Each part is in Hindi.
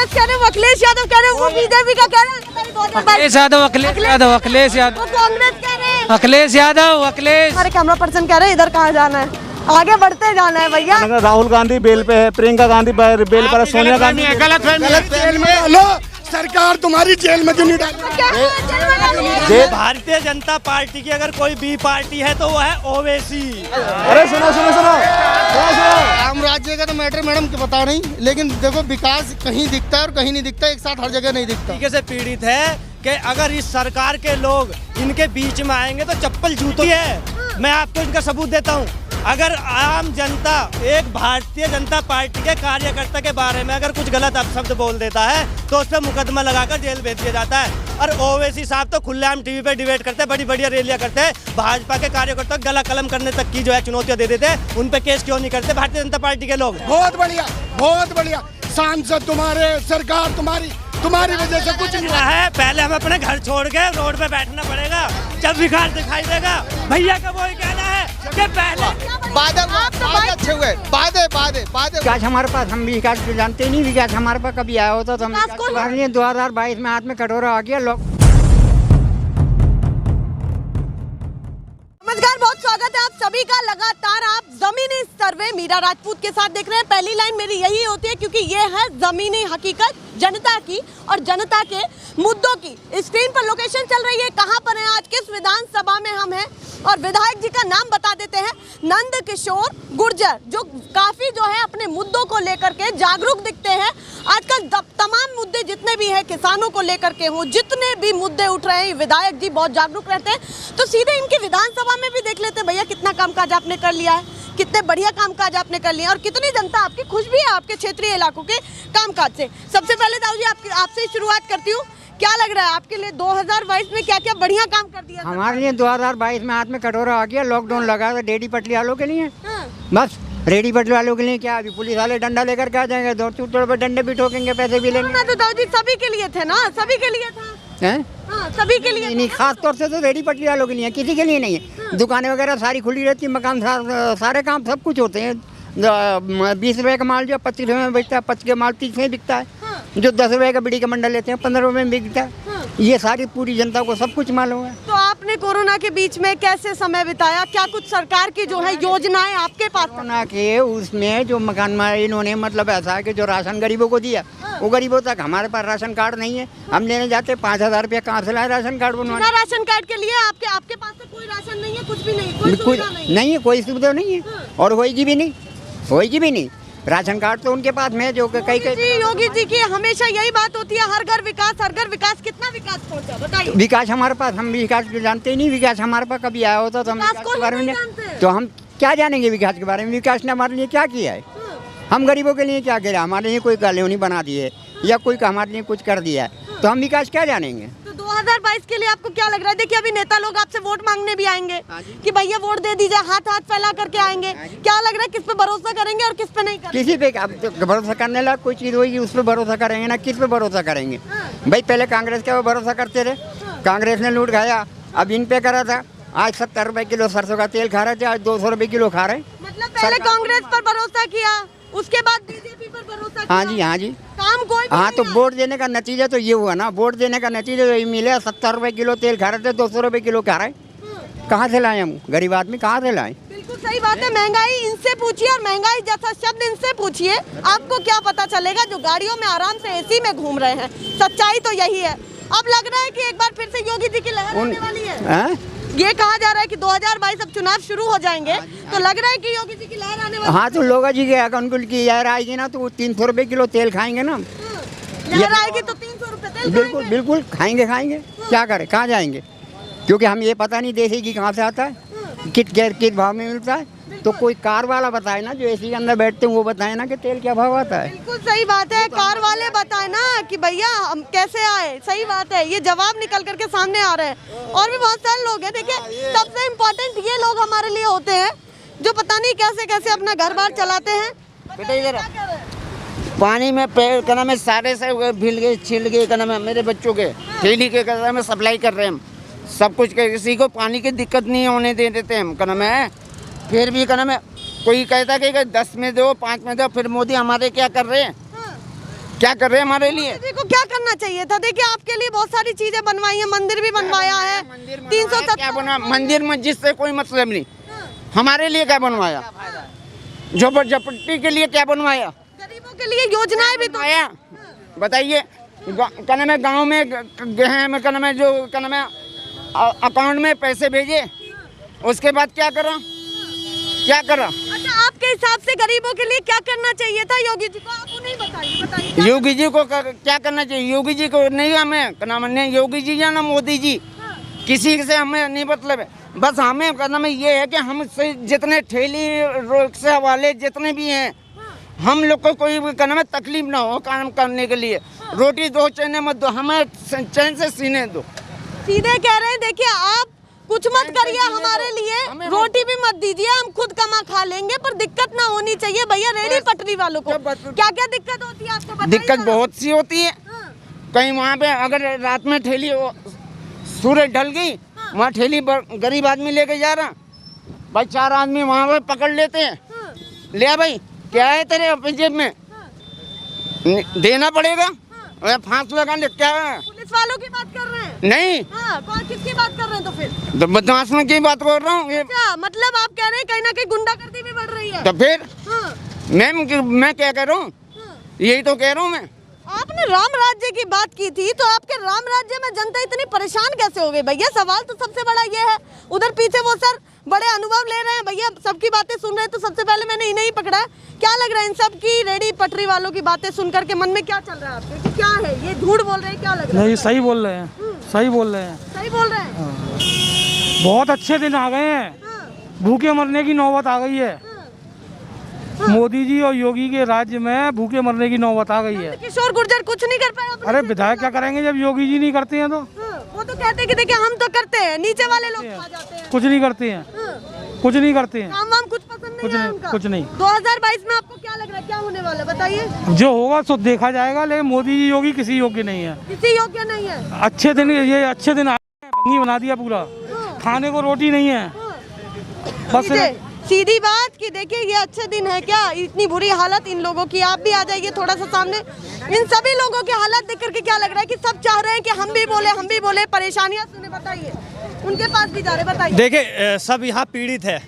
कांग्रेस कह रहे हैं, अखिलेश यादव कह रहे हैं, वो बीजेपी का कह रहे हैं, अखिलेश यादव, अखिलेश यादव, अखिलेश यादव, वो कांग्रेस कह रहे हैं, अखिलेश यादव, अखिलेश। हमारे कैमरा पर्सन कह रहे हैं इधर कहाँ जाना है, आगे बढ़ते जाना है भैया। राहुल गांधी बेल पे है, प्रियंका गांधी बेल पर है, सोनिया गांधी गलत जेल में डालो, सरकार तुम्हारी जेल में क्यों नहीं डाली? भारतीय जनता पार्टी की अगर कोई बी पार्टी है तो वो है ओवैसी। अरे सुनो सुनो सुनो राम राज्य का तो मैटर मैडम को पता नहीं, लेकिन देखो विकास कहीं दिखता है और कहीं नहीं दिखता, एक साथ हर जगह नहीं दिखता। तरीके से पीड़ित है कि अगर इस सरकार के लोग इनके बीच में आएंगे तो चप्पल जूती है। मैं आपको इनका सबूत देता हूँ। अगर आम जनता एक भारतीय जनता पार्टी के कार्यकर्ता के बारे में अगर कुछ गलत अपशब्द बोल देता है तो उस पर मुकदमा लगाकर जेल भेज दिया जाता है। और ओवैसी साहब तो खुलेआम टीवी पे डिबेट करते हैं, बड़ी बढ़िया रैलियां करते हैं, भाजपा के कार्यकर्ता गला कलम करने तक की जो है चुनौतियां दे देते हैं। उन पे केस क्यों नहीं करते भारतीय जनता पार्टी के लोग? बहुत बढ़िया सांसद तुम्हारे, सरकार तुम्हारी वजह से कुछ नहीं है। पहले हम अपने घर छोड़ के रोड पे बैठना पड़ेगा, जब विकास दिखाई देगा। भैया का वही कहना है कि पहले अच्छे हुए वादे विकास हमारे पास, हम विकास जानते ही नहीं। विकास हमारे पास कभी आया होता तो हम 2022 में हाथ में कटोरा आ गया लोग। नमस्कार, बहुत स्वागत है आप सभी का। लगातार आप जमीनी सर्वे मीरा राजपूत के साथ देख रहे हैं। पहली लाइन मेरी यही होती है क्योंकि ये है जमीनी हकीकत जनता की और जनता के मुद्दों की। स्क्रीन पर लोकेशन चल रही है, कहां पर है, आज किस विधानसभा में हम हैं और विधायक जी का नाम बता देते हैं, नंद किशोर गुर्जर, जो काफी जो है अपने मुद्दों को लेकर के जागरूक दिखते हैं। आजकल तमाम मुद्दे जितने भी हैं किसानों को लेकर के हों, जितने भी मुद्दे उठ रहे हैं, विधायक जी बहुत जागरूक रहते हैं। तो सीधे इनकी विधानसभा में भी देख लेते हैं भैया कितना कामकाज आपने कर लिया है, कितने बढ़िया कामकाज आपने कर लिए और कितनी जनता आपकी खुश भी है आपके क्षेत्रीय इलाकों के कामकाज से। सबसे पहले दाऊ जी आपसे ही शुरुआत करती हूँ, क्या लग रहा है आपके लिए 2022 में क्या क्या बढ़िया काम कर दिया? हमारे लिए 2022 में हाथ में कटोरा आ गया। लॉकडाउन लगा था रेडी पटरी वालों के लिए, बस रेडी पटरी वालों के लिए क्या अभी पुलिस वाले डंडा लेकर के आ जाएंगे, दौड़ चूटोड़ पर डंडे भी ठोकेंगे, पैसे भी लेंगे। तो दाऊ जी सभी के लिए थे ना, सभी के लिए था सभी के लिए नहीं, खास तौर से तो रेडी पटरी वालों के लिए, किसी के लिए नहीं है। दुकानें वगैरह सारी खुली रहती है, मकान सारे काम सब कुछ होते हैं। 20 रुपए का माल जो 25 रुपए में बिकता है, 25 का माल 30 में बिकता है। जो 10 रुपए का बीड़ी का मंडल लेते हैं 15 रुपए में बिकता है। ये सारी पूरी जनता को सब कुछ मालूम है। तो आपने कोरोना के बीच में कैसे समय बिताया? क्या कुछ सरकार की जो है योजनाएं आपके पास? कोरोना के उसमें जो मकान इन्होंने मतलब ऐसा है कि जो राशन गरीबों को दिया वो गरीबों तक, हमारे पास राशन कार्ड नहीं है, हम लेने जाते 5000 रुपया कहाँ से लाए राशन कार्ड बनवाने? राशन कार्ड के लिए आपके पास तो कोई राशन नहीं है, कुछ भी नहीं, कोई सुविधा नहीं है, कोई सुविधा नहीं है और होएगी भी नहीं। राशन कार्ड तो उनके पास में जो कई योगी जी की हमेशा यही बात होती है, हर घर विकास। कितना विकास पहुंचा बताइए? विकास हमारे पास, हम विकास जानते ही नहीं। विकास हमारे पास कभी आया होता तो हम विकास के बारे में तो हम क्या जानेंगे विकास के बारे में? विकास ने हमारे लिए क्या किया है? हम गरीबों के लिए क्या किया? हमारे लिए कोई कॉलोनी बना दी है या कोई हमारे लिए कुछ कर दिया है तो हम विकास क्या जानेंगे? 2022 के लिए आपको क्या लग रहा है? देखिए अभी नेता लोग आपसे वोट मांगने भी आएंगे कि भैया वोट दे दीजिए, हाथ फैला करके आएंगे। क्या लग रहा है किस पे भरोसा करेंगे और किस पे नहीं करेंगे? किसी पे भरोसा करने लायक कोई चीज होगी उस पर भरोसा करेंगे ना, किस पे भरोसा करेंगे? भाई पहले कांग्रेस के भरोसा करते थे, कांग्रेस ने लूट खाया, अब इन पे करा था। आज 70 रुपए किलो सरसों का तेल खा रहे थे, आज 200 रुपए किलो खा रहे। मतलब पहले कांग्रेस पर भरोसा किया, उसके बाद बीजेपी पर भरोसा किया। हाँ जी काम कोई तो वोट देने का नतीजा तो ये हुआ ना, वोट देने का नतीजा तो ये मिला। 70 रुपए किलो तेल खा रहे थे, 200 रुपए किलो खा रहे। कहाँ से लाए हम गरीब आदमी, कहाँ से लाए? बिल्कुल सही बात है। महंगाई इनसे पूछिए और महंगाई जैसा शब्द इनसे पूछिए, आपको क्या पता चलेगा जो गाड़ियों में आराम से एसी में घूम रहे हैं। सच्चाई तो यही है। अब लग रहा है कि एक बार फिर से योगी जी की लहर आने वाली है। ये कहा जा रहा है कि 2022 अब चुनाव शुरू हो जाएंगे तो लग रहा है कि योगी जी की लहर आने वाली है। हाँ तो लोग जी के अकाउंट की लहर आएगी ना तो 300 रुपए किलो तेल खाएंगे ना। लहर आएगी तो 300 रुपए तेल बिल्कुल खाएंगे। क्या करें, कहाँ जाएंगे? क्योंकि हम ये पता नहीं देसी घी कहाँ से आता है, किस भाव में मिलता है। तो कोई कार वाला बताए ना, जो एसी के अंदर बैठते हैं वो बताए ना कि तेल क्या भाव आता है। बिल्कुल सही बात है, कार वाले बताए ना कि भैया हम कैसे आए। सही बात है, ये जवाब निकल करके सामने आ रहे हैं। और भी बहुत सारे लोग हैं। देखिए सबसे इम्पोर्टेंट ये लोग हमारे लिए होते हैं जो पता नहीं कैसे कैसे अपना घर बार चलाते हैं। बेटा इधर पानी में पैर करना में सारे से भील गए, छिल गए, करना में मेरे बच्चों के थैली के करना में सप्लाई कर रहे हैं हम सब कुछ। किसी को पानी की दिक्कत नहीं होने दे देते हम करना में। फिर भी कहना में कोई कहता कि 10 में दो, 5 में दो, फिर मोदी हमारे क्या कर रहे हैं? क्या कर रहे हैं हमारे लिए? मोदी जी को क्या करना चाहिए था? देखिए आपके लिए बहुत सारी चीजें बनवाई है, मंदिर भी बनवाया है, 370 क्या बना? मंदिर मस्जिद से कोई मतलब नहीं। हमारे लिए क्या बनवाया? झोपड़पट्टी के लिए क्या बनवाया? गरीबों के लिए योजनाएं भी तो बनवाया। बताइए, कहना में गाँव में कहना में जो कहना में अकाउंट में पैसे भेजे, उसके बाद क्या करा? अच्छा, आपके हिसाब से गरीबों के लिए क्या करना चाहिए था योगी जी को? आप उन्हें बताइए। योगी जी को क्या करना चाहिए? योगी जी को नहीं, हमें क्या नाम है, योगी जी या ना मोदी जी, किसी से हमें नहीं मतलब है। बस हमें कहना में ये है कि हम जितने ठेली रिक्शा वाले जितने भी हैं, हम लोग को कोई कहना में तकलीफ ना हो काम करने के लिए। रोटी दो, चैन मत दो, हमें चैन से सीने दो। सीधे कह रहे हैं, देखिए आप कुछ मत करिए हमारे लिए, रोटी भी मत दीजिए, हम खुद कमा खा लेंगे, पर दिक्कत ना होनी चाहिए भैया रेडी पटरी वालों को। क्या क्या दिक्कत होती है आपको बताइए? दिक्कत बहुत सी होती है। कहीं वहाँ पे अगर रात में ठेली सूरज ढल गई, वहाँ ठेली गरीब आदमी लेके जा रहा, भाई 4 आदमी वहाँ पे पकड़ लेते हैं, ले भाई क्या है तेरे अपनी जेब में, देना पड़ेगा, फांस लगाने क्या है? पुलिस वालों की बात कर रहे हैं? नहीं, हाँ, कौन किसकी बात कर रहे हैं तो फिर? तो बदमाशों की बात कर रहा हूँ। अच्छा, मतलब आप कह रहे हैं कहीं ना कहीं गुंडागर्दी भी बढ़ रही है? तो फिर हाँ, मैं क्या कह रहा हूँ? यही तो कह रहा हूँ मैं। आपने राम राज्य की बात की थी, तो आपके राम राज्य में जनता इतनी परेशान कैसे हो गई भैया? सवाल तो सबसे बड़ा ये है। उधर पीछे वो सर बड़े अनुभव ले रहे हैं भैया, सबकी बातें सुन रहे हैं, तो सबसे पहले मैंने इन्हें ही पकड़ा है। क्या लग रहा है इन सब की रेडी पटरी वालों की बातें सुन करके मन में क्या चल रहा है आपके कि क्या है ये झूठ बोल रहे हैं? क्या लग रहा है? नहीं, सही बोल रहे हैं, सही बोल रहे हैं। सही बोल रहे हैं। बहुत अच्छे दिन आ गए हैं, भूखे मरने की नौबत आ गई है। मोदी जी और योगी के राज्य में भूखे मरने की नौबत आ गई है। किशोर गुर्जर कुछ नहीं कर पाए? अरे विधायक क्या करेंगे जब योगी जी नहीं करते हैं तो? वो तो कहते हैं कि देखिए हम तो करते हैं, नीचे वाले लोग खा जाते हैं। कुछ नहीं करते हैं, कुछ नहीं करते हैं, काम वाम कुछ पसंद नहीं है उनका? कुछ नहीं। 2022 में आपको क्या लग रहा है क्या होने वाला है बताइए? जो होगा सो देखा जाएगा, लेकिन मोदी जी योगी किसी योग्य नहीं है, किसी योग्य नहीं है। अच्छे दिन ये अच्छे दिन भंगी बना दिया पूरा, खाने को रोटी नहीं है बस। सीधी बात कि देखिए ये अच्छे दिन है क्या? इतनी बुरी हालत इन लोगों की। आप भी आ जाइए थोड़ा सा सामने। इन सभी लोगों की हालत देख करके क्या लग रहा है कि सब चाह रहे हैं कि हम भी बोले परेशानियां सुने। बताइए, उनके पास भी जा रहे, बताइए। देखिए सब यहाँ पीड़ित है,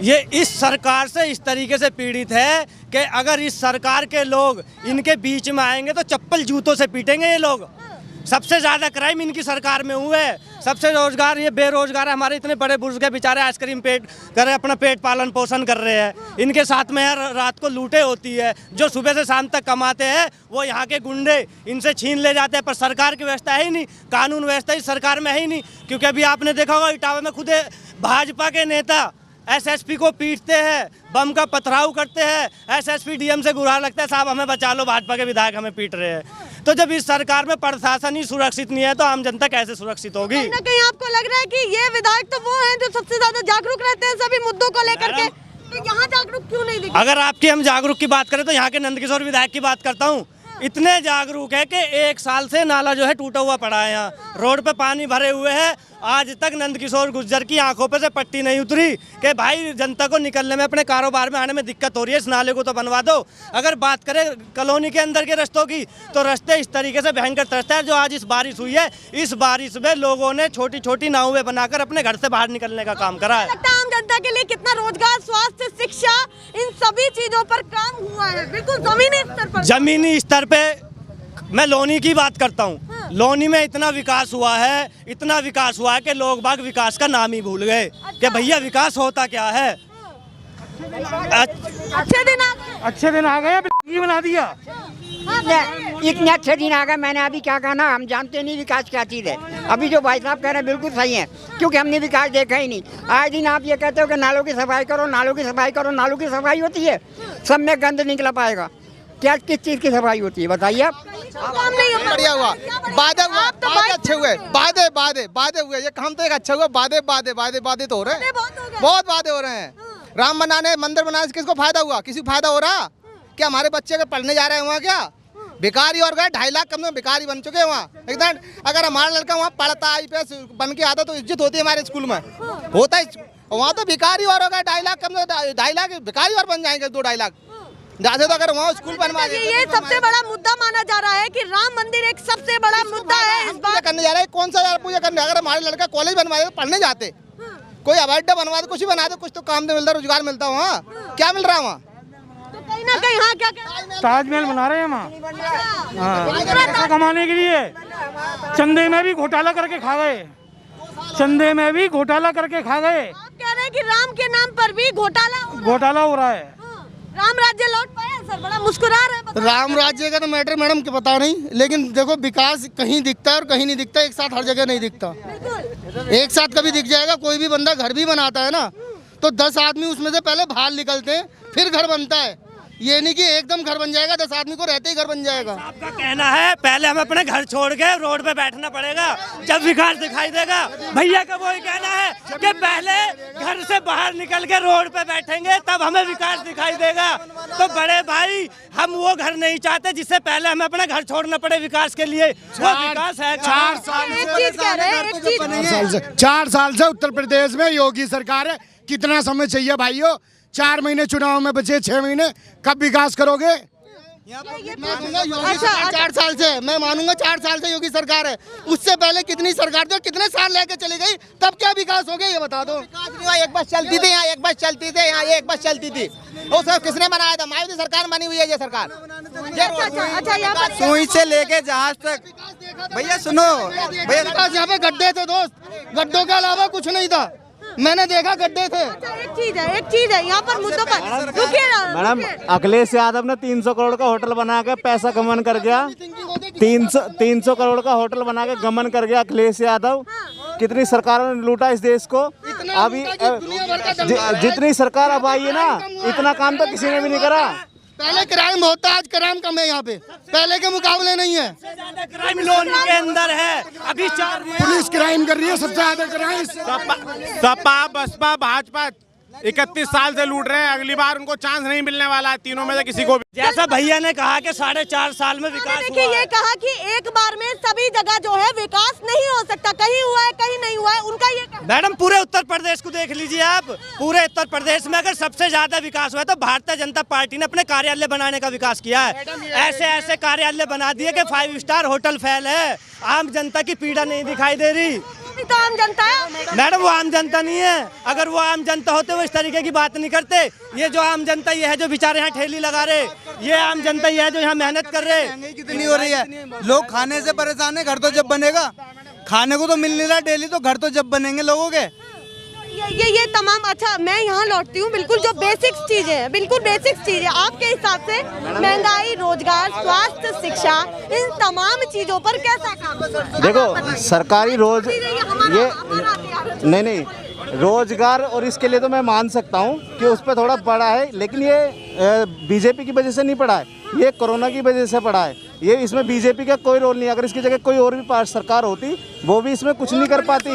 ये इस सरकार से इस तरीके से पीड़ित है कि अगर इस सरकार के लोग इनके बीच में आएंगे तो चप्पल जूतों से पीटेंगे ये लोग। सबसे ज़्यादा क्राइम इनकी सरकार में हुए हैं, सबसे रोजगार ये बेरोजगार है। हमारे इतने बड़े बुजुर्ग के बेचारे आइसक्रीम अपना पेट पालन पोषण कर रहे हैं, इनके साथ में रात को लूटें होती है। जो सुबह से शाम तक कमाते हैं वो यहाँ के गुंडे इनसे छीन ले जाते हैं, पर सरकार की व्यवस्था है ही नहीं, कानून व्यवस्था इस सरकार में है ही नहीं। क्योंकि अभी आपने देखा होगा इटावा में खुद भाजपा के नेता एसएसपी को पीटते हैं, बम का पथराव करते हैं। एसएसपी डीएम से गुहार लगता है, साहब हमें बचा लो, भाजपा के विधायक हमें पीट रहे हैं। तो जब इस सरकार में प्रशासन ही सुरक्षित नहीं है तो आम जनता कैसे सुरक्षित होगी? कहीं ना कहीं आपको लग रहा है कि ये विधायक तो वो हैं जो सबसे ज्यादा जागरूक रहते हैं सभी मुद्दों को लेकर के, तो यहाँ जागरूक क्यों नहीं दिखते? अगर आपकी हम जागरूक की बात करें तो यहाँ के नंदकिशोर विधायक की बात करता हूँ। इतने जागरूक है कि 1 साल से नाला जो है टूटा हुआ पड़ा है, यहाँ रोड पे पानी भरे हुए हैं। आज तक नंदकिशोर गुर्जर की आंखों पे से पट्टी नहीं उतरी कि भाई जनता को निकलने में, अपने कारोबार में आने में दिक्कत हो रही है, इस नाले को तो बनवा दो। अगर बात करें कॉलोनी के अंदर के रास्तों की तो रास्ते इस तरीके से भयंकर रास्ता है। जो आज इस बारिश हुई है, इस बारिश में लोगों ने छोटी छोटी नावें बनाकर अपने घर से बाहर निकलने का काम करा है। आम जनता के लिए कितना रोजगार, स्वास्थ्य, शिक्षा, इन सभी चीजों पर काम हुआ है बिल्कुल जमीनी स्तर पर। जमीनी स्तर पे मैं लोनी की बात करता हूँ। लोनी में इतना विकास हुआ है, इतना विकास हुआ है कि लोग बाग विकास का नाम ही भूल गए कि भैया विकास होता क्या है। अच्छे दिन आ गए, बना दिया। इतने अच्छे दिन आ गए। मैंने अभी क्या कहा ना, हम जानते नहीं विकास क्या चीज़ है। अभी जो भाई साहब कह रहे हैं बिल्कुल सही है, क्योंकि हमने विकास देखा ही नहीं। आए दिन आप ये कहते हो कि नालों की सफाई करो, नालों की सफाई करो। नालों की सफाई होती है, सब में गंद निकला पाएगा क्या? किस चीज़ की सफाई होती है बताइए आप? बढ़िया हुआ, वादे हुआ, वादे अच्छे हुए, वादे हुए। ये काम तो एक अच्छा हुआ, वादे तो हो रहे हैं, बहुत वादे हो रहे हैं। राम बनाने, मंदिर बनाने से किसको फायदा हुआ? किसी को फायदा हो रहा क्या? हमारे बच्चे के पढ़ने जा रहे हैं वहाँ क्या? भिखारी और गए, 2.5 लाख कम में भिखारी बन चुके हैं वहाँ एकदम। अगर हमारा लड़का वहाँ पढ़ता IPS बन के आता तो इज्जत होती है हमारे स्कूल में, होता है। वहाँ तो भिखारी और हो गए, 2.5 लाख कम में 2.5 लाख भिखारी और बन जाएंगे, 2-2.5 लाख। जाते तो अगर वहाँ स्कूल बनवा देते। ये सबसे बड़ा मुद्दा माना जा रहा है कि राम मंदिर एक सबसे बड़ा मुद्दा है इस बार। करने जा रहे हैं, कौन सा यार पूजा करने? अगर हमारे लड़का कॉलेज बनवा दे, पढ़ने जाते, कोई हवाई अड्डा बनवा दे, कुछ ही बना दे, कुछ तो काम तो मिलता, रोजगार मिलता वहाँ। क्या मिल रहा है वहाँ? तो कहीं ना कहीं हाँ, क्या ताजमहल बना रहे हैं वहाँ, हाँ, पैसा कमाने के लिए। चंदे में भी घोटाला करके खा गए, चंदे में भी घोटाला करके खा गए। आप कह रहे हैं कि राम के नाम पर भी घोटाला हो रहा है। राम राज्य लौट पाया सर? बड़ा मुस्कुरा रहे हैं। राम राज्य का तो मैटर मैडम के पता नहीं, लेकिन देखो विकास कहीं दिखता है और कहीं नहीं दिखता, एक साथ हर जगह नहीं दिखता। एक साथ कभी दिख जाएगा। कोई भी बंदा घर भी बनाता है ना, तो 10 आदमी उसमें से पहले बाहर निकलते हैं, फिर घर बनता है। ये नहीं कि एकदम घर बन जाएगा, 10 आदमी को रहते ही घर बन जाएगा। आपका कहना है पहले हमें अपने घर छोड़ के रोड पे बैठना पड़ेगा, जब विकास दिखाई देगा। भैया का वही कहना है कि पहले घर से बाहर निकल के रोड पे बैठेंगे, तब हमें विकास दिखाई देगा। तो बड़े भाई, हम वो घर नहीं चाहते जिससे पहले हमें अपने घर छोड़ना पड़े विकास के लिए। वो विकास है 4 साल से उत्तर प्रदेश में योगी सरकार है। कितना समय चाहिए भाइयों? 4 महीने चुनाव में बचे, 6 महीने, कब विकास करोगे? मैं मानूंगा योगी सरकार 4 साल से, मैं मानूंगा 4 साल से योगी सरकार है। उससे पहले कितनी सरकार थी और कितने साल लेके चली गई, तब क्या विकास हो गया ये बता दो। एक बस चलती थी यहाँ, एक बस चलती थी यहाँ, एक बस चलती थी। वो सब किसने बनाया था? मायावती सरकार बनी हुई है ये सरकार। अच्छा, यहाँ पर सुई से लेके जहाज तक। भैया सुनो, भैया यहाँ पे गड्ढे थे दोस्त, गड्ढों के अलावा कुछ नहीं था। मैंने देखा गड्ढे थे। एक चीज है यहाँ पर मुद्दों पर रुकिए ना। मैडम, अखिलेश यादव ने 300 करोड़ का होटल बना के पैसा गमन कर गया। 300 करोड़ का होटल बना के गमन कर गया अखिलेश यादव। कितनी सरकारों ने लूटा इस देश को। अभी जितनी सरकार अब आई है ना, इतना काम तो किसी ने भी नहीं करा। पहले क्राइम होता है, आज क्राइम कम है यहाँ पे, पहले के मुकाबले नहीं है। क्राइम लोनी के अंदर है अभी। 4 पुलिस क्राइम कर रही है, सबसे ज्यादा क्राइम। सपा बसपा भाजपा 31 साल से लूट रहे हैं। अगली बार उनको चांस नहीं मिलने वाला है तीनों में से किसी को भी। जैसा भैया ने कहा कि 4.5 साल में विकास देखिए, ये कहा कि एक बार में सभी जगह जो है विकास नहीं हो सकता, कहीं हुआ है कहीं नहीं हुआ है, उनका ये कहना। मैडम, पूरे उत्तर प्रदेश को देख लीजिए आप। पूरे उत्तर प्रदेश में अगर सबसे ज्यादा विकास हुआ है तो भारतीय जनता पार्टी ने अपने कार्यालय बनाने का विकास किया है। ऐसे ऐसे कार्यालय बना दिए कि 5 स्टार होटल फेल है। आम जनता की पीड़ा नहीं दिखाई दे रही। तो आम जनता है मैडम, वो आम जनता नहीं है। अगर वो आम जनता होते वो इस तरीके की बात नहीं करते। ये जो आम जनता ये है जो बेचारे यहाँ ठेली लगा रहे, ये आम जनता ये है जो यहाँ मेहनत कर रहे। महंगाई कितनी हो रही है, लोग खाने से परेशान है। घर तो जब बनेगा, खाने को तो मिल नहीं रहा डेली, तो घर तो जब बनेंगे लोगों के। ये तमाम। अच्छा, मैं यहाँ लौटती हूँ। बिल्कुल जो बेसिक्स चीजें हैं, बिल्कुल बेसिक्स चीजें आपके हिसाब से महंगाई, रोजगार, स्वास्थ्य, शिक्षा, इन तमाम चीजों पर कैसा काम? देखो, सरकारी रोज ये नहीं रोजगार, और इसके लिए तो मैं मान सकता हूँ कि उस पर थोड़ा बढ़ा है, लेकिन ये बीजेपी की वजह से नहीं पड़ा है, ये कोरोना की वजह से पड़ा है। ये इसमें बीजेपी का कोई रोल नहीं। अगर इसकी जगह कोई और भी सरकार होती, वो भी इसमें कुछ नहीं कर पाती।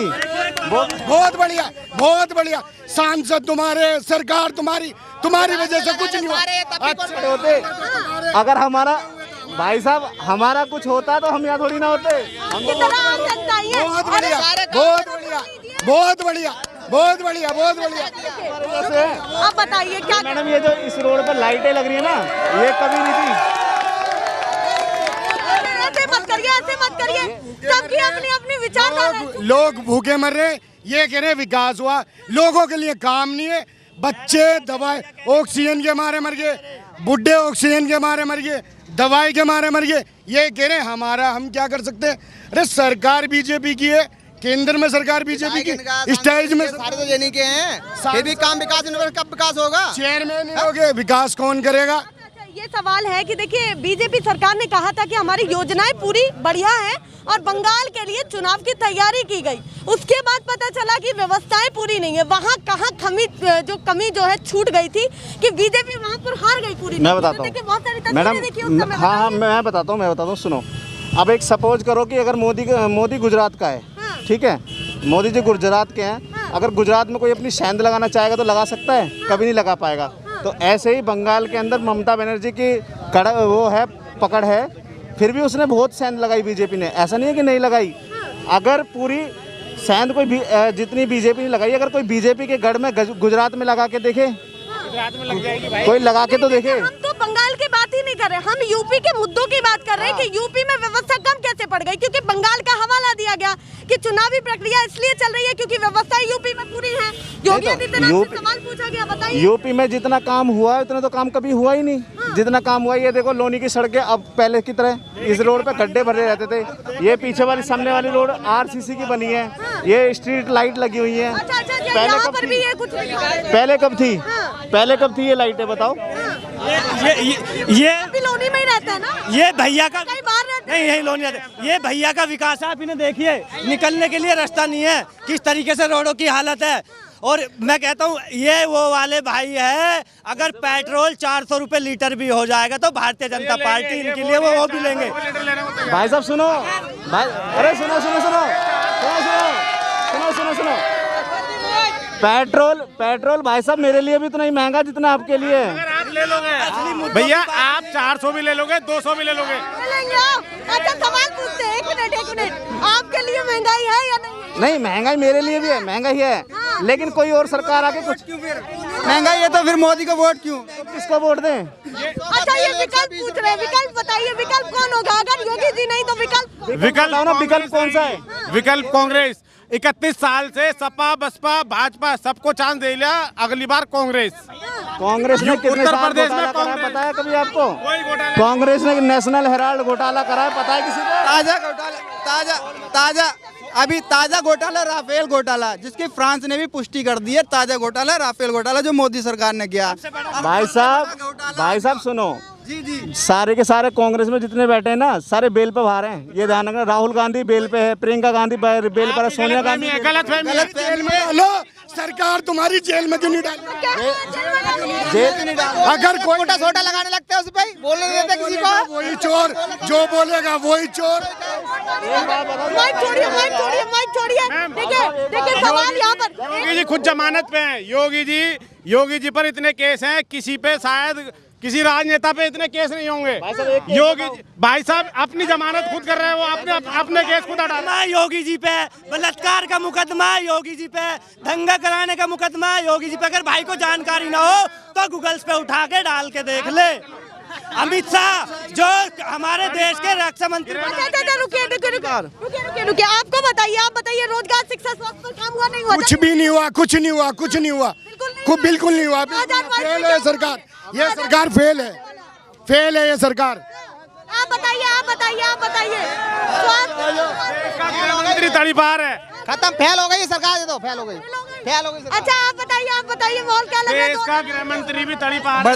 बहुत बढ़िया, बहुत बढ़िया। सांसद तुम्हारे, सरकार तुम्हारी वजह से कुछ नहीं हुआ। अच्छे होते। अगर हमारा भाई साहब हमारा कुछ होता तो हम यहाँ थोड़ी ना होते। बहुत बढ़िया, बहुत बढ़िया, बहुत बढ़िया, बहुत बढ़िया, बहुत बढ़िया। आप बताइए क्या? मैडम, ये जो इस रोड पर लाइटें लग रही है ना, ये कभी नहीं थी। ऐसे मत करिए, सबकी अपनी विचारधारा। लोग भूखे मर रहे, ये कह रहे विकास हुआ। लोगों के लिए काम नहीं है। बच्चे दवाई, ऑक्सीजन के मारे मर गए, बुढ़े ऑक्सीजन के मारे मर गए, दवाई के मारे मर गए। ये कह रहे हमारा, हम क्या कर सकते हैं? अरे सरकार बीजेपी की है, केंद्र में सरकार बीजेपी की, स्टेज में सारे तो देने के हैं, फिर भी काम विकास कब विकास होगा? चेयरमैन नहीं होगे, विकास कौन करेगा? ये सवाल है कि देखिए, बीजेपी सरकार ने कहा था कि हमारी योजनाएं पूरी बढ़िया हैं और बंगाल के लिए चुनाव की तैयारी की गई। उसके बाद पता चला कि व्यवस्थाएं पूरी नहीं है। वहाँ कहाँ कमी जो है छूट गई थी कि बीजेपी वहाँ पर हार गई पूरी। मैं बताता हूँ मैडम, हाँ मैं बताता हूँ, सुनो। अब एक सपोज करो कि अगर मोदी गुजरात का है, ठीक है, मोदी जी गुजरात के हैं। अगर गुजरात में कोई अपनी सेंध लगाना चाहेगा तो लगा सकता है? कभी नहीं लगा पाएगा। तो ऐसे ही बंगाल के अंदर ममता बनर्जी की पकड़ है, फिर भी उसने बहुत सेंध लगाई बीजेपी ने। ऐसा नहीं है कि नहीं लगाई। अगर पूरी सेंध कोई जितनी बीजेपी ने लगाई, अगर कोई बीजेपी के गढ़ में गुजरात में लगा के देखे, गुजरात में लग जाएगी भाई। कोई लगा के तो देखे। हम तो बंगाल की बात ही नहीं कर रहे, हम यूपी के मुद्दों की बात कर रहे हैं कि यूपी में व्यवस्था कम कैसे पड़ गई, क्योंकि बंगाल का हवाला दिया गया कि चुनावी प्रक्रिया इसलिए चल रही है क्योंकि व्यवस्था यूपी में पूरी है। योगी आदित्यनाथ से सवाल पूछा गया, बताइए। यूपी में जितना काम हुआ है उतना तो काम कभी हुआ ही नहीं। जितना काम हुआ ये देखो, लोनी की सड़कें अब पहले की तरह इस रोड पे गड्ढे भरे रहते थे। ये पीछे वाली सामने वाली रोड आरसीसी की बनी है। ये स्ट्रीट लाइट लगी हुई है। यहाँ पर भी ये कुछ पहले कब थी? पहले कब थी ये लाइटें, बताओ? ये लोनी में ही रहता है ना, ये भैया का कहीं बाहर रहता नहीं, यही लोनी रहता है। ये भैया का विकास है, आप इन्हें देखिए, निकलने के लिए रास्ता नहीं है, किस तरीके से रोडों की हालत है। और मैं कहता हूँ ये वो वाले भाई है, अगर पेट्रोल 400 रुपए लीटर भी हो जाएगा तो भारतीय जनता पार्टी इनके लिए वो भी लेंगे। भाई साहब सुनो, भाई अरे सुनो सुनो सुनो सुनो सुनो सुनो सुनो पेट्रोल भाई साहब मेरे लिए भी उतना ही महंगा जितना आपके लिए है। अगर आप ले लोगे भैया, आप 400 भी ले लोगे, 200 भी ले लोगे। अच्छा सवाल पूछते हैं, एक मिनट, आपके लिए महंगाई है या नहीं? नहीं, महंगाई मेरे लिए भी है, महंगाई है, लेकिन कोई और सरकार आके कुछ महंगाई है तो फिर मोदी को वोट क्यों? किसको वोट दें? अच्छा ये विकल्प पूछ रहे हैं, विकल्प बताइए, विकल्प कौन होगा? अगर योगी जी नहीं तो विकल्प कौन सा है? विकल्प कांग्रेस 31 साल से सपा बसपा भाजपा सबको चांस दे लिया, अगली बार कांग्रेस ने कितने उत्तर साल प्रदेश में घोटाला करा है पता है कभी आपको? कोई घोटाला कांग्रेस ने नेशनल हेराल्ड घोटाला करा है पता है किसी को? ताजा घोटाला, अभी ताजा घोटाला राफेल घोटाला, जिसकी फ्रांस ने भी पुष्टि कर दी है। ताजा घोटाला राफेल घोटाला जो मोदी सरकार ने किया। भाई साहब सुनो, जी सारे के सारे कांग्रेस में जितने बैठे हैं ना, सारे बेल पे बाहर हैं। ये ध्यान रखना, राहुल गांधी बेल पे है, प्रियंका गांधी बेल पर है, सोनिया गांधी गलतफहमी है। जेल में डालो, सरकार तुम्हारी जेल में क्यों नहीं डाली? अगर कोई छोटा लगाने लगते हैं उस पे, बोलने देते किसी को। वही चोर जो बोलेगा वही चोर। माइक छोड़िए, देखिए सवाल यहाँ पर। योगी जी खुद जमानत पे हैं। योगी जी पर इतने केस हैं, किसी पे शायद किसी राजनेता पे इतने केस नहीं होंगे। योगी भाई साहब अपनी जमानत खुद कर रहे हैं, वो अपने केस खुद हटा। योगी जी पे बलात्कार का मुकदमा, योगी जी पे दंगा कराने का मुकदमा, योगी जी पे अगर भाई को जानकारी ना हो तो गूगल्स पे उठा के डाल के देख ले। अमित शाह जो हमारे देश के रक्षा मंत्री। रुकिए, आपको बताइए, आप बताइए, रोजगार शिक्षा स्वास्थ्य पर काम हुआ नहीं हुआ? कुछ भी नहीं हुआ, कुछ नहीं हुआ, बिल्कुल नहीं हुआ। फेल है सरकार, ये सरकार फेल है ये सरकार। आप बताइए मंत्री तड़ीपार है, खत्म, फेल हो गई सरकार, तो फेल हो गई। अच्छा आप बताइए माहौल क्या लग रहा है? देश का गृह मंत्री भी तड़ीपार है,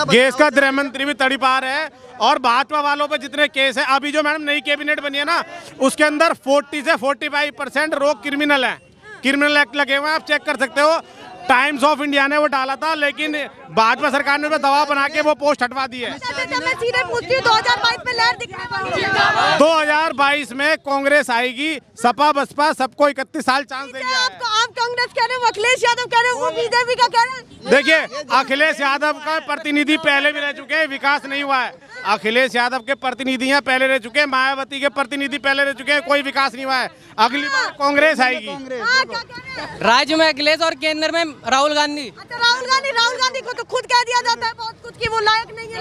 देश का गृह मंत्री भी तड़ीपार है, और भाजपा वालों पे जितने केस है, अभी जो मैडम नई कैबिनेट बनी है ना, उसके अंदर 40 से 45% रोग क्रिमिनल है, क्रिमिनल एक्ट लगे हुए हैं, आप चेक कर सकते हो। टाइम्स ऑफ इंडिया ने वो डाला था, लेकिन भाजपा सरकार ने दबाव बना के वो पोस्ट हटवा दी है। मैं सीधे पूछती हूँ, 2022 में लहर दिखने वाली है? 2022 में कांग्रेस आएगी, सपा बसपा सबको 31 साल चांस देंगे। आप कांग्रेस कह रहे हो, अखिलेश यादव कह रहे हो, वो बीजेपी का कह रहे हैं। देखिए अखिलेश यादव का प्रतिनिधि पहले भी रह चुके हैं, विकास नहीं हुआ है। अखिलेश यादव के प्रतिनिधि यहाँ पहले रह चुके हैं, मायावती के प्रतिनिधि पहले रह चुके हैं, कोई विकास नहीं हुआ है। अगली बार कांग्रेस आएगी। राज्य में अखिलेश और केंद्र में राहुल गांधी। अच्छा राहुल गांधी को तो खुद कह दिया जाता है बहुत कुछ कि वो लायक नहीं है,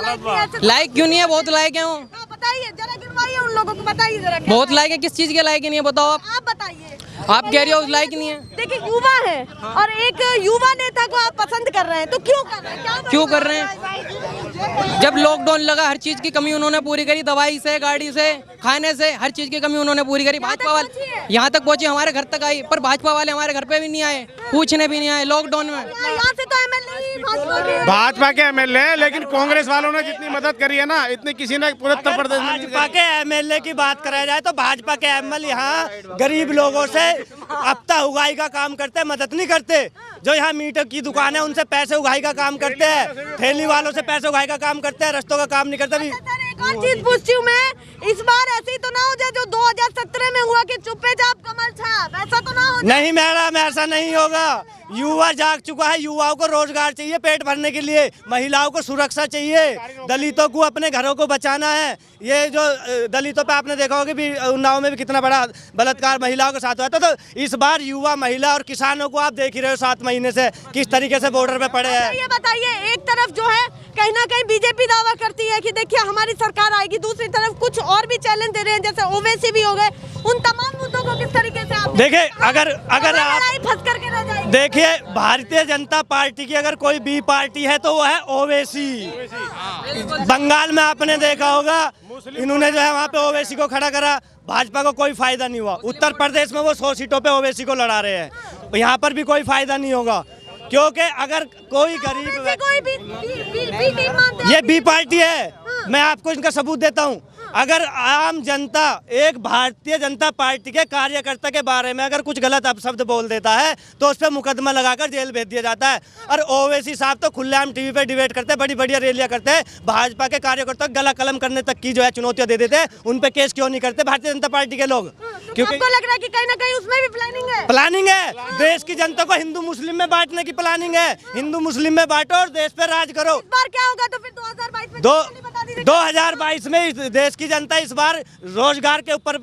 लायक क्यों नहीं है? बहुत लायक है वो। बताइए जरा, गिनवाइए उन लोगों को, बताइए जरा। बहुत लायक है, किस चीज के लायक नहीं है बताओ आप बताइए। आप कह रही हो लायक नहीं है। देखिए युवा है और एक युवा नेता को आप पसंद कर रहे हैं, तो क्यों कर रहे हैं? क्यों कर रहे हैं? जब लॉकडाउन लगा हर चीज की कमी उन्होंने पूरी करी, दवाई से, गाड़ी से, खाने से, हर चीज की कमी उन्होंने पूरी करी। भाजपा वाले यहाँ तक पहुंचे, हमारे घर तक आई, पर भाजपा वाले हमारे घर पे भी नहीं आए, पूछने भी नहीं आए लॉकडाउन में। यहाँ से तो एमएलए भाजपा के एमएलए हैं, लेकिन कांग्रेस वालों ने जितनी मदद करी है ना, इतनी किसी ने पूरे उत्तर प्रदेश में। भाजपा के एमएलए की बात करा जाए तो भाजपा के एमएलए यहाँ गरीब लोगों से हफ्ता उगाई का काम करते हैं, मदद नहीं करते। जो यहाँ मीटर की दुकान है उनसे पैसे उगाई का काम करते हैं, ठेली वालों से पैसे उगाई का काम करते हैं, रस्तों का काम नहीं करते। एक और चीज पूछती हूँ मैं, इस बार ऐसी तो ना हो जाए जो 2070 चबूतरे में हुआ कि चुप्पे चाप कमल छाप, ऐसा तो ना हो जाए। नहीं मैडम, ऐसा नहीं होगा। युवा जाग चुका है, युवाओं को रोजगार चाहिए पेट भरने के लिए, महिलाओं को सुरक्षा चाहिए, दलितों को अपने घरों को बचाना है। ये जो दलितों पे आपने देखा होगा भी उन्नाव में भी कितना बड़ा बलात्कार महिलाओं के साथ हुआ था। तो इस बार युवा, महिला और किसानों को आप देख ही रहे हो 7 महीने से किस तरीके से बॉर्डर पे पड़े हैं। ये बताइए, एक तरफ जो है कहीं ना कहीं बीजेपी दावा करती है कि देखिए हमारी सरकार आएगी, दूसरी तरफ कुछ और भी चैलेंज दे रहे हैं जैसे ओवैसी भी हो गए। उन तमाम मुद्दों को किस तरीके से आप देखिए, अगर आप फंस करके रह जाएगी। देखिए, भारतीय जनता पार्टी की अगर कोई बी पार्टी है तो वो है ओवैसी। बंगाल में आपने देखा होगा, इन्होंने जो है वहाँ पे ओवैसी को खड़ा करा, भाजपा को कोई फायदा नहीं हुआ। उत्तर प्रदेश में वो 100 सीटों पे ओवैसी को लड़ा रहे हैं, यहाँ पर भी कोई फायदा नहीं होगा, क्योंकि अगर कोई गरीब, ये बी पार्टी है। मैं आपको इनका सबूत देता हूँ। अगर आम जनता एक भारतीय जनता पार्टी के कार्यकर्ता के बारे में अगर कुछ गलत अपशब्द बोल देता है तो उस पर मुकदमा लगाकर जेल भेज दिया जाता है। और ओवैसी साहब तो खुलेआम टीवी पे डिबेट करते हैं, बड़ी बढ़िया रैलियां करते हैं, भाजपा के कार्यकर्ता गला कलम करने तक की जो है चुनौतियां दे देते हैं। उन पे केस क्यों नहीं करते भारतीय जनता पार्टी के लोग? क्योंकि आपको लग रहा है कि कहीं ना कहीं उसमें भी प्लानिंग है। प्लानिंग है, देश की जनता को हिंदू मुस्लिम में बांटने की प्लानिंग है। हिंदू मुस्लिम में बांटो और देश पे राज करो। इस बार क्या होगा तो फिर 2022 में 2022 में इस देश की जनता इस बार रोजगार के ऊपर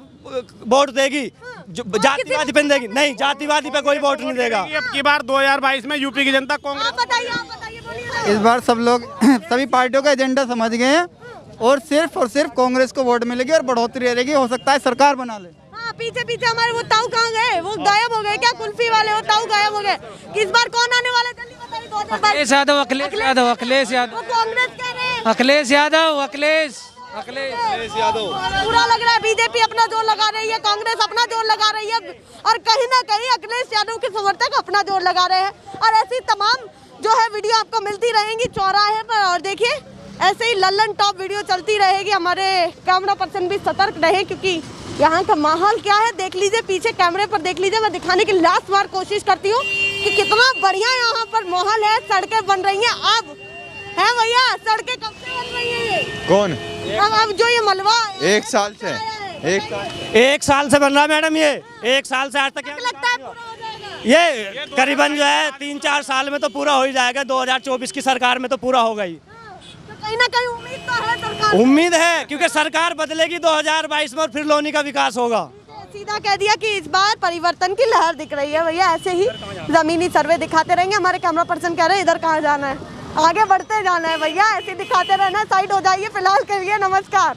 वोट देगी, जातिवादी पे देगी नहीं, जातिवादी पे कोई वोट नहीं देगा। अब की बार 2022 में यूपी की जनता कांग्रेस। आप बताइए बोलिए। इस बार सब लोग सभी पार्टियों का एजेंडा समझ गए हैं और सिर्फ कांग्रेस को वोट मिलेगी और बढ़ोतरी रहेगी। हो सकता है सरकार बना ले। हाँ, पीछे हमारे वो ताऊ कहाँ गए? वो गायब हो गए क्या? कुल्फी वाले वो ताऊ गायब हो गए। इस बार कौन आने वाला जल्दी बताइए। 2022 यादव, अखिलेश यादव, अखिलेश यादव, कांग्रेस कह रहे हैं, अखिलेश यादव, अखिलेश यादव। पूरा लग रहा है बीजेपी अपना जोर लगा रही है, कांग्रेस अपना जोर लगा रही है और कहीं ना कहीं अखिलेश यादव के समर्थक अपना जोर लगा रहे हैं। और ऐसी तमाम जो है वीडियो आपको मिलती रहेंगी चौराहे पर। और देखिए ऐसे ही लल्लन टॉप वीडियो चलती रहेगी। हमारे कैमरा पर्सन भी सतर्क रहे क्योंकि यहाँ का माहौल क्या है देख लीजिए, पीछे कैमरे पर देख लीजिए। मैं दिखाने की लास्ट बार कोशिश करती हूँ कि कितना बढ़िया यहाँ पर माहौल है। सड़कें बन रही हैं अब, है भैया? सड़कें कब से बन रही है? कौन? अब जो ये मलबा 1 साल से, 1 साल से बन रहा है मैडम। ये 1 साल से आज तक लगता है पूरा हो जाएगा? ये करीबन जो है 3-4 साल में तो पूरा हो ही जाएगा। 2024 की सरकार में तो पूरा होगा ही। तो कहीं ना कहीं उम्मीद तो है सरकार, उम्मीद है क्योंकि सरकार बदलेगी 2022 में और फिर लोनी का विकास होगा। सीधा कह दिया कि इस बार परिवर्तन की लहर दिख रही है। भैया ऐसे ही जमीनी सर्वे दिखाते रहेंगे। हमारे कैमरा पर्सन कह रहे हैं इधर कहाँ जाना है, आगे बढ़ते जाना है भैया, ऐसे दिखाते रहना। साइड हो जाइए फिलहाल के लिए, नमस्कार।